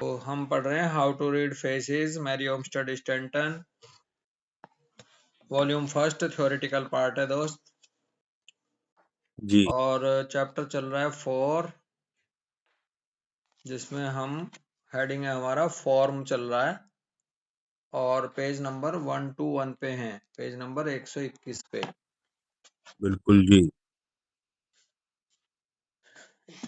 तो हम पढ़ रहे हैं how to read faces, Mariam study Stanton, volume first, theoretical part है दोस्त। जी और चैप्टर चल रहा है 4, जिसमें हम हेडिंग है हमारा फॉर्म चल रहा है और पेज नंबर 121 पे हैं, पेज नंबर 121 पे। बिल्कुल जी।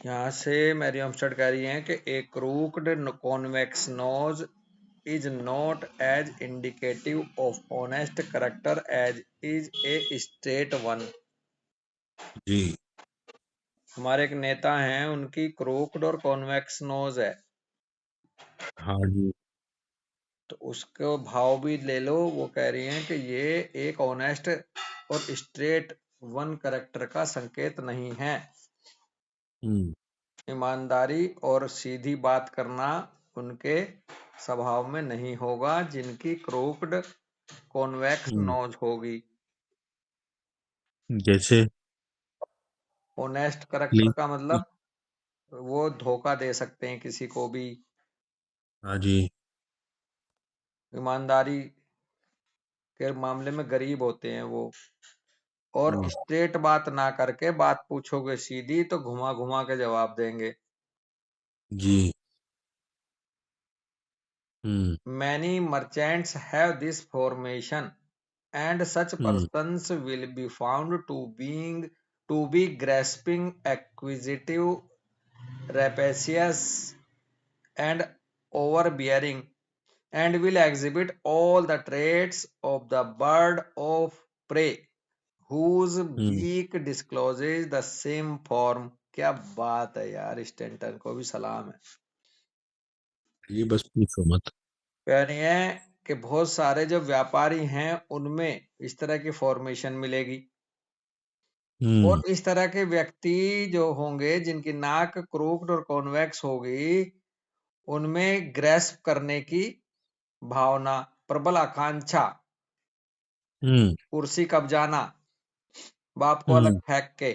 यहाँ से मैरियम स्टड कह रही है कि a crooked convex nose is not as indicative of honest character as is a straight one। जी हमारे एक नेता हैं, उनकी क्रोक्ड और कॉन्वेक्स नोज है, हाँ जी। तो उसको भाव भी ले लो। वो कह रही हैं कि ये एक ऑनेस्ट और स्ट्रेट वन कैरेक्टर का संकेत नहीं है। हम्म ईमानदारी और सीधी बात करना उनके स्वभाव में नहीं होगा, जिनकी क्रोक्ड कॉन्वेक्स हम्म नोज होगी। जैसे ऑनेस्ट कैरेक्टर प्लीज। का मतलब वो धोखा दे सकते हैं किसी को भी। हाँ जी। ईमानदारी के मामले में गरीब होते हैं वो। और हम्म स्ट्रेट बात ना करके बात पूछोगे सीधी तो घुमा घुमा के जवाब देंगे। जी। हम्म Many merchants have this formation and such hmm persons will be found to be grasping, acquisitive, rapacious and overbearing, and will exhibit all the traits of the bird of prey whose hmm beak discloses the same form। क्या बात है यार, Stanton को भी सलाम है। ये बस पूछो मत। यानी है कि बहुत सारे जो व्यापारी हैं उनमें इस तरह की फॉर्मेशन मिलेगी, और हम्म इस तरह के व्यक्ति जो होंगे जिनकी नाक क्रूक्ड और कॉन्वेक्स होगी, उनमें ग्रेस्प करने की भावना, प्रबल आकांक्षा, हम्म कुर्सी कब्जाना, बाप को अलग हम्म फेंक के।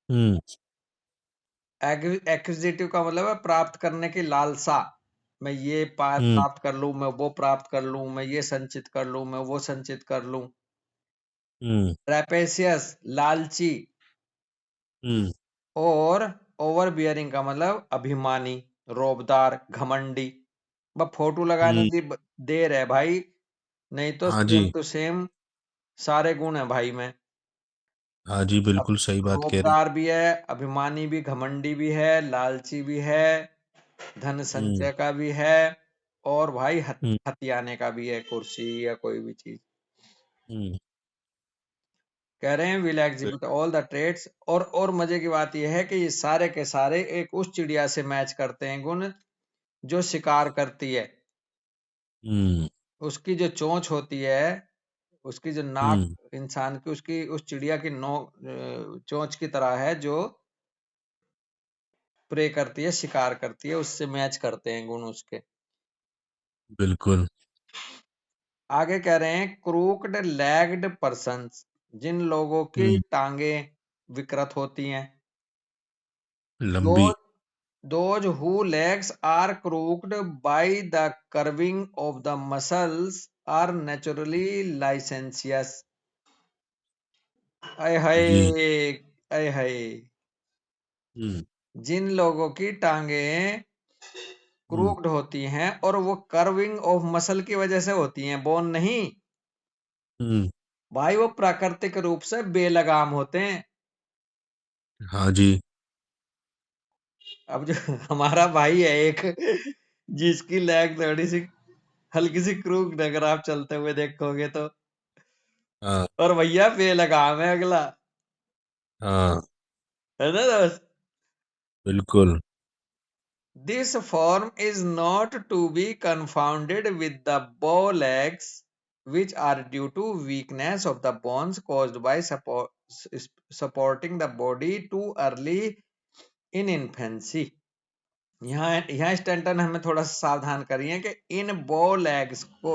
हम्म एक्विजिटिव का मतलब है प्राप्त करने की लालसा। मैं ये हम्म प्राप्त कर लूं, मैं वो प्राप्त कर लूं, मैं ये संचित कर लूं, मैं वो संचित कर लूं। हम्म ट्रेपेशियस, लालची। हम्म और ओवर बियरिंग का मतलब अभिमानी, रोबदार, घमंडी। बस फोटो लगाने हम्म की देर है भाई, नहीं तो हाँ जी। सेम टू सेम सारे गुण है भाई में। हाँ जी, अब बिल्कुल सही बात कह रही। रोबदार भी है, अभिमानी भी, घमंडी भी है, लालची भी है, धन हम्म संचय का भी है, और भाई हम्म हथियाने का भी है, कुर्सी या कोई भी चीज। हम्म कह रहे हैं will exhibit all the traits. और मजे की बात यह है कि ये सारे के सारे एक उस चिड़िया से मैच करते हैं गुण जो शिकार करती है। हम्म उसकी जो चोंच होती है, उसकी जो नाक हम्म इंसान की, उसकी उस चिड़िया की चोंच की तरह है जो प्रे करती है, शिकार करती है, उससे मैच करते हैं गुण उसके। बिल्कुल। आगे कह रहे हैं क्रूक्ड लेग्ड पर्सन्स, जिन लोगों की हम्म टांगे विकृत होती हैं। लंबी। दो Those whose legs are crooked by the curving of the muscles are naturally licentious। आय हाय, जी। आय हाय। हम्म जिन लोगों की टांगे हम्म क्रूक्ड होती हैं और वो कर्विंग ऑफ मसल की वजह से होती हैं, बोन नहीं हम्म भाई, वो प्राकृतिक रूप से बेलगाम होते हैं। हाँ जी। अब जो हमारा भाई है एक, जिसकी लेग थोड़ी सी हल्की सी क्रूक्ड, अगर आप चलते हुए देखोगे तो, हाँ और भैया बेलगाम है अगला, हाँ है ना दोस्त। बिल्कुल। This form is not to be confounded with the bow legs, which are due to weakness of the bones caused by supporting the body too early in infancy। यहाँ स्टेंटन हमें थोड़ा सा सावधान करिए कि इन बो लेग्स को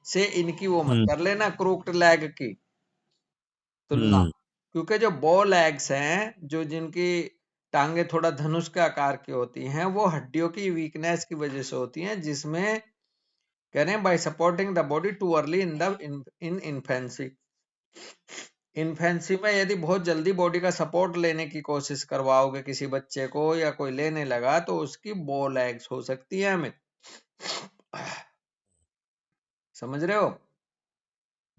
से इनकी वो मत हम्म कर लेना, क्रूक्ड लेग की तुलना। हम्म क्योंकि जो बो लेग्स हैं, जो जिनकी टांगे थोड़ा धनुष के आकार की होती हैं, वो हड्डियों की वीकनेस की वजह से होती हैं, जिसमें कह रहे हैं bye supporting the body too early in the in infancy. Infancy में यदि बहुत जल्दी बॉडी का सपोर्ट लेने की कोशिश करवाओगे किसी बच्चे को, या कोई लेने लगा, तो उसकी बो लेग्स हो सकती है अमित। समझ रहे हो?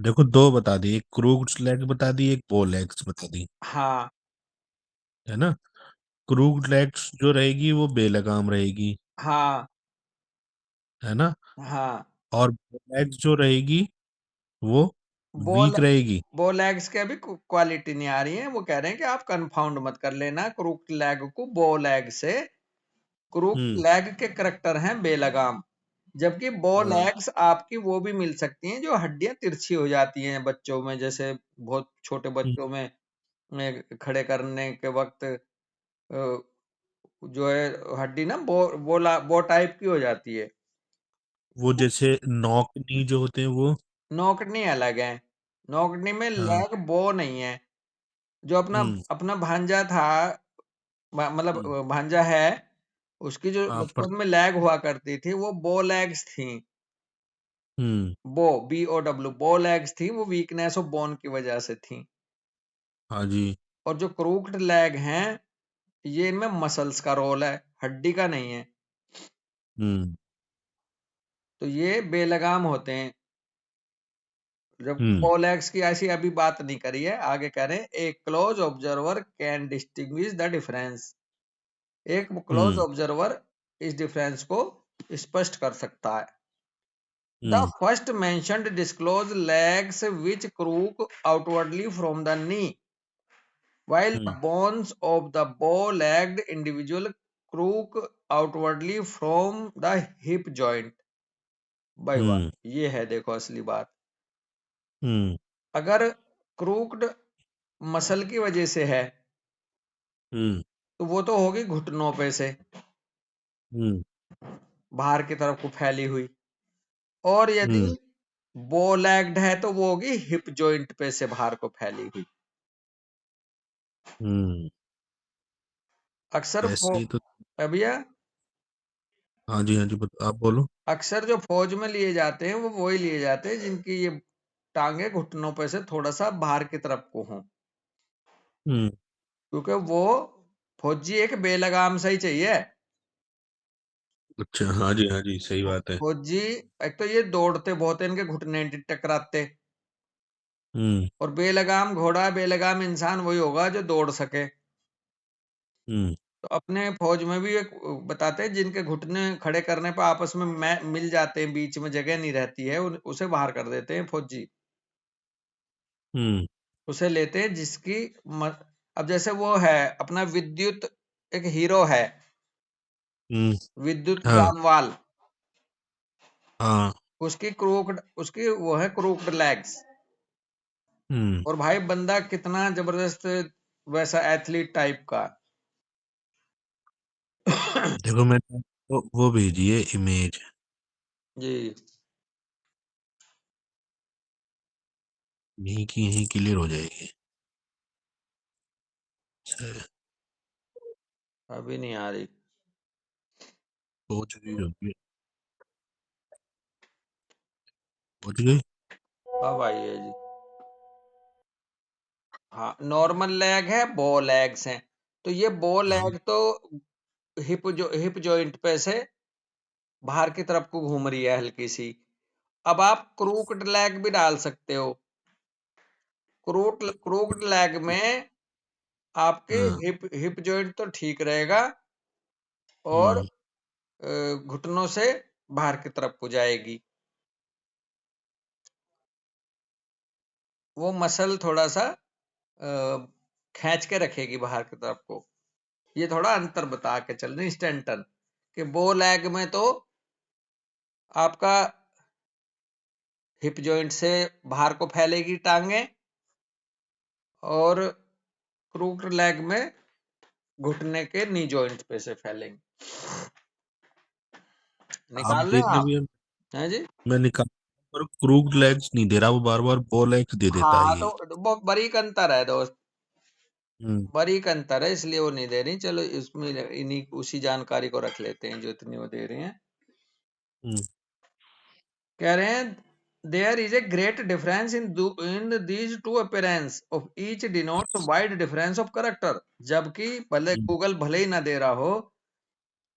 देखो, दो बता दी, एक क्रूक्ड लेग बता दी, एक बो लेग्स बता दी, हाँ है ना। क्रूक्ड लेग्स जो रहेगी वो बेलगाम रहेगी, हाँ है ना। हाँ। और बो लेग्स जो रहेगी वो बॉल वीक रहेगी। बो लेग्स के अभी क्वालिटी नहीं आ रही है, वो कह रहे हैं कि आप कंफाउंड मत कर लेना क्रूक लेग को बो लेग से। क्रूक हम्म। लेग के करेक्टर हैं बेलगाम, जबकि बो हाँ। लेग्स आपकी वो भी मिल सकती हैं जो हड्डियां तिरछी हो जाती हैं बच्चों में, जैसे बहुत छोटे हम्म, बच्चों में खड़े करने के वक्त जो है हड्डी ना बो टाइप की हो जाती है। वो जैसे नॉक नी जो होते हैं वो। नौकनी अलग है, नौकनी में हाँ। लेग बो नहीं है। जो अपना हम्म। अपना भांजा था, मतलब हम्म। भांजा है, उसकी जो हाँ, पर। बचपन में लैग हुआ करती थी वो बो लेग्स थी। हम्म। बो बो लेग्स थी, वो वीकनेस ऑफ बोन की वजह से थी। हाँ जी। और जो क्रूक्ड लेग हैं, ये इनमें मसल्स का रोल है, हड्डी का नहीं है। हम्म। तो ये बेलगाम होते हैं। जब हम्म। बो लेग्स की ऐसी अभी बात नहीं करी है, आगे कह रहे हैं a close observer can distinguish the difference. एक क्लोज हम्म। ऑब्जर्वर इस डिफरेंस को स्पष्ट कर सकता है। The hmm. first mentioned disclose legs which crook outwardly from the knee, while the hmm. bones of the bow-legged individual crook outwardly from the hip joint। भाई हम्म। वाह, ये है देखो असली बात। हम्म। अगर क्रूक्ड मसल की वजह से है, हम्म। तो वो तो होगी घुटनों पे से हम्म। बाहर की तरफ को फैली हुई। और यदि हम्म। बो लेग्ड है तो वो होगी हिप जॉइंट पे से बाहर को फैली हुई। हम्म। अक्सर ऐसे ही तो। भैया, हाँ जी, हाँ जी, आप बोलो। अक्सर जो फौज में लिए जाते हैं वो वही लिए जाते हैं जिनकी ये टांगे घुटनों पे से थोड़ा सा बाहर की तरफ को हों, हम्म। क्योंकि वो फौजी एक बेलगाम से ही चाहिए। अच्छा, हाँ जी, हाँ जी, सही बात है। फौजी एक तो ये दौड़ते बहुत हैं, इनके घुटने नहीं टकराते। हम्म। और बेलगाम घोड़ा बेलगाम इंसान वही होगा जो दौड़ सके। हम्म। तो अपने फौज में भी एक बताते हैं जिनके घुटने खड़े करने पर आपस में मिल जाते हैं, बीच में जगह नहीं रहती है, उसे बाहर कर देते हैं फौजी। हम्म। उसे लेते हैं जिसकी अब जैसे वो है अपना विद्युत, एक हीरो है हम्म। विद्युत हाँ। जामवाल, हाँ। उसकी वो है क्रूक्ड लेग्स। हम्म। और भाई बंदा कितना जबरदस्त, वैसा एथलीट टाइप का। देखो, मैंने वो भेजी है इमेज। जी। यहीं की यहीं क्लियर हो जाएगी। अच्छा, अभी नहीं आ रही। पहुंच गई होगी। पहुंच गई। अब आई है जी। हाँ, नॉर्मल लेग है, बो लेग्स हैं। तो ये बो हाँ। लेग तो हिप जॉइंट पे से बाहर की तरफ को घूम रही है हल्की सी। अब आप क्रूक्ड लेग भी डाल सकते हो। क्रूक्ड लेग में आपके हाँ। हिप जॉइंट तो ठीक रहेगा, और हम्म। घुटनों से बाहर की तरफ को जाएगी। वो मसल थोड़ा सा खींच के रखेगी बाहर की तरफ को। ये थोड़ा अंतर बता के चल रही स्टेंटन कि बो लैग में तो आपका हिप जॉइंट से बाहर को फैलेगी टांगे, और क्रूक्ड लेग में घुटने के नी जॉइंट पे से फैलेंगे। आप निकाल लें देखने आप? भी हैं जी? मैं निकाल, पर क्रूक्ड लेग्स नहीं दे रहा, वो बार बार बो लेग्स दे देता है हाँ, ये। तो बहुत बारीक अंतर है दोस्त। बारीक अंतर है, इसलिए वो नहीं दे रही। चलो इसमें इन्हीं उसी जानकारी को रख लेते हैं जो इतनी वो दे रहे हैं। कह रहे हैं there is a great difference in these two appearance of each denotes wide difference of character. जबकि भले गूगल भले ही ना दे रहा हो,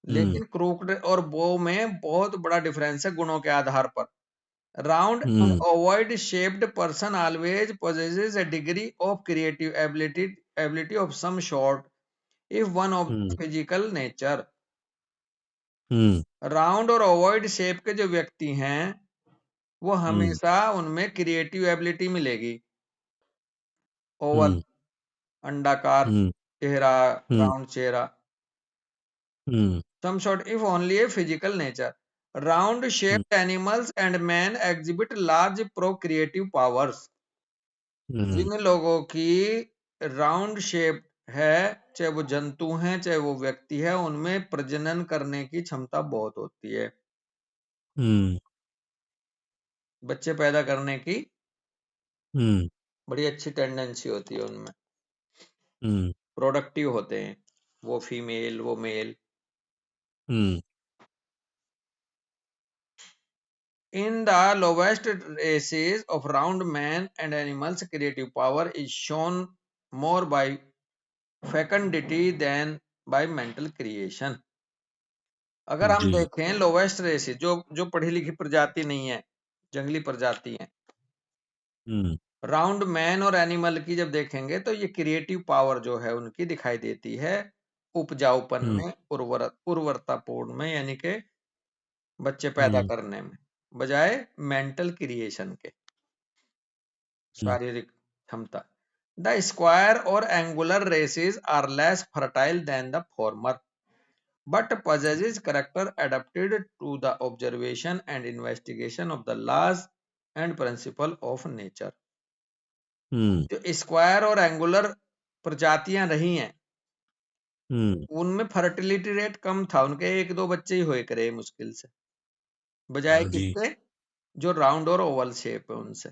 लेकिन क्रूक्ड और बो में बहुत बड़ा डिफरेंस है गुणों के आधार पर। Round and ovoid shaped person always possesses a degree of creative ability of some sort if one of the physical nature। Round और ओवॉइड शेप के जो व्यक्ति हैं वो हमेशा उनमें क्रिएटिव एबिलिटी मिलेगी। ओवल, अंडाकार चेहरा, राउंड चेहरा, some sort if only a physical nature। Round shaped animals and man exhibit large procreative powers। जिन लोगों की राउंड शेप है, चाहे वो जंतु हैं चाहे वो व्यक्ति है, उनमें प्रजनन करने की क्षमता बहुत होती है। बच्चे पैदा करने की बड़ी अच्छी टेंडेंसी होती है उनमें, प्रोडक्टिव होते हैं वो फीमेल वो mail. In the lowest races of round man and animals, creative power is shown more by fecundity than by mental creation। अगर हम जी। देखें लोवेस्ट रेसेस, जो जो पढ़ी लिखी प्रजाति नहीं है, जंगली प्रजाति है, राउंड मैन और एनिमल की जब देखेंगे तो ये क्रिएटिव पावर जो है उनकी दिखाई देती है उपजाऊपन में, उर्वरतापूर्ण में, यानी कि बच्चे पैदा करने में, बजाय मेंटल क्रिएशन के, शारीरिक क्षमता। द स्क्वायर और angular races are less fertile than the former but possesses character adapted to the observation and investigation of the laws and principle of nature। जो स्क्वायर और एंगुलर प्रजातियां रही हैं उनमें फर्टिलिटी रेट कम था, उनके एक दो बच्चे ही हुए करे मुश्किल से, बजाय जी, किसके, जो राउंड और ओवल शेप है उनसे।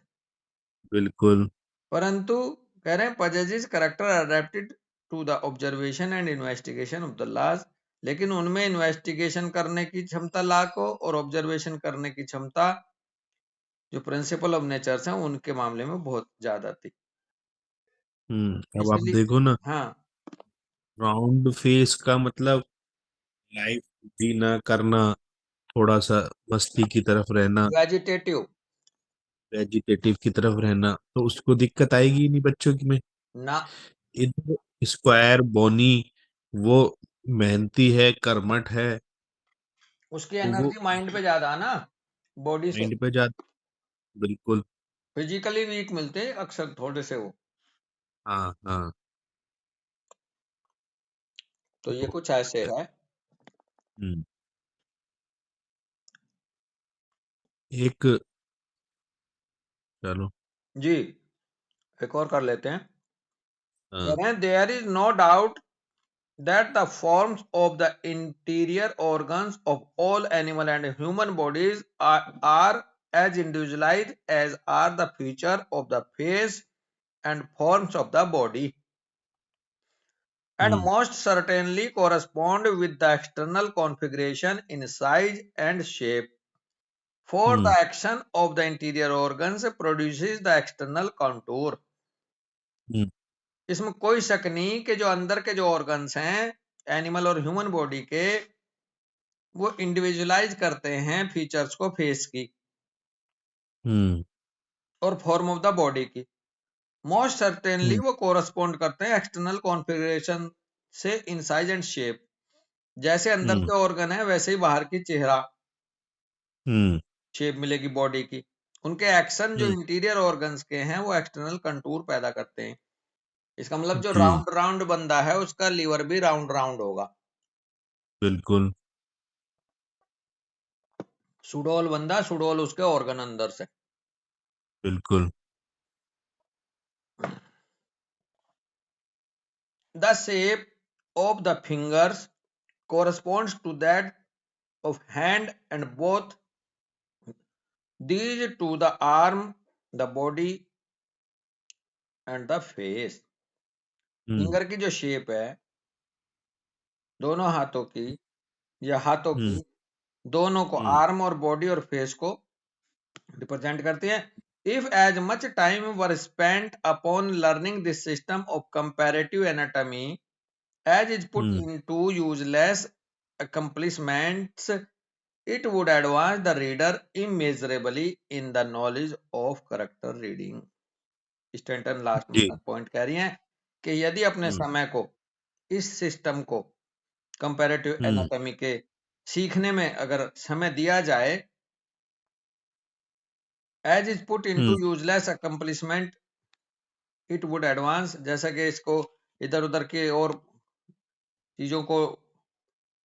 बिल्कुल। परंतु कह रहे हैं possesses character adapted to the observation and investigation of the laws। लेकिन उनमें इन्वेस्टिगेशन करने की क्षमता ला को और ऑब्जर्वेशन करने की क्षमता जो प्रिंसिपल ऑफ नेचर्स हैं उनके मामले में बहुत ज्यादा थी। अब आप इसलिए देखो ना, हाँ, राउंड फेस का मतलब लाइफ जीना करना, थोड़ा सा मस्ती की तरफ रहना, वेजिटेटिव वेजिटेटिव की तरफ रहना, तो उसको दिक्कत आएगी ही नहीं बच्चों की में। ना, इधर स्क्वायर बोनी, वो मेहनती है, कर्मठ है, उसकी तो वो एनर्जी माइंड पे ज्यादा ना, बॉडी से। माइंड पे जा। बिल्कुल। फिजिकली वीक मिलते हैं अक्सर थोड़े से वो। हाँ हाँ। तो ये तो कुछ ऐसे है। हम्म, एक, चलो। जी, एक और कर लेते हैं। कह हाँ। रहे हैं there is no doubt that the forms of the interior organs of all animal and human bodies are as individualized as are the feature of the face and forms of the body, and hmm most certainly correspond with the external configuration in size and shape। For the hmm action of the interior organs produces the external contour। हम्म इसमें कोई शक नहीं कि जो अंदर के जो organs हैं एनिमल और ह्यूमन बॉडी के, वो इंडिविजुअलाइज करते हैं फीचर्स को फेस की हम्म और फॉर्म ऑफ द बॉडी की। मोस्ट सर्टेनली हम्म वो कोरस्पॉन्ड करते हैं एक्सटर्नल कॉन्फ़िगरेशन से इन साइज एंड शेप। जैसे अंदर हम्म के ऑर्गन है वैसे ही बाहर की चेहरा हम्म शेप मिलेगी बॉडी की। उनके एक्शन जो हम्म, इंटीरियर ऑर्गन्स के हैं वो एक्सटर्नल कंटूर पैदा करते हैं। इसका मतलब जो जी, राउंड राउंड बंदा है उसका लीवर भी राउंड राउंड होगा। बिल्कुल। सुडोल बंदा, सुडोल उसके ऑर्गन अंदर से। बिल्कुल। The shape of the fingers corresponds to that of hand and both these to the arm, the body and the face। Hmm finger की जो शेप है दोनों हाथों की या हाथों हम्म की, दोनों को हम्म आर्म और बॉडी और फेस को रिप्रेजेंट करती है। If as much time were spent upon learning this system of comparative anatomy as is put hmm into useless accomplishments, it would advance the reader immeasurably in the knowledge of character reading. Stanton last जी point कह रही हैं कि यदि अपने हम्म समय को इस सिस्टम को कंपैरेटिव हम्म एनाटॉमी के सीखने में अगर समय दिया जाए, as is put into hmm useless accomplishment it would advance, जैसा कि इसको इधर उधर के और चीजों को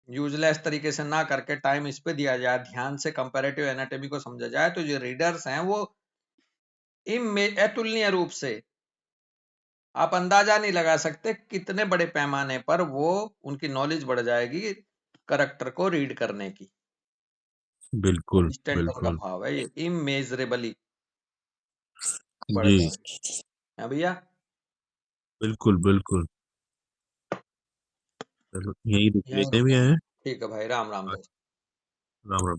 यूजलेस तरीके से ना करके टाइम इस पे दिया जाए, ध्यान से कंपैरेटिव एनाटॉमी को समझा जाए, तो जो रीडर्स हैं वो अतुलनीय रूप से, आप अंदाजा नहीं लगा सकते कितने बड़े पैमाने पर वो उनकी नॉलेज बढ़ जाएगी करेक्टर को रीड करने की। बिल्कुल स्टेंटन का बिल्कुल भाव है ये, इमेजरेबली बढ़ जी जाएगी। है भैया? बिल्कुल बिल्कुल। चलो यही रुक यहीं लेते भी रुके? हैं। ठीक है भाई, राम राम दोस्त। राम राम।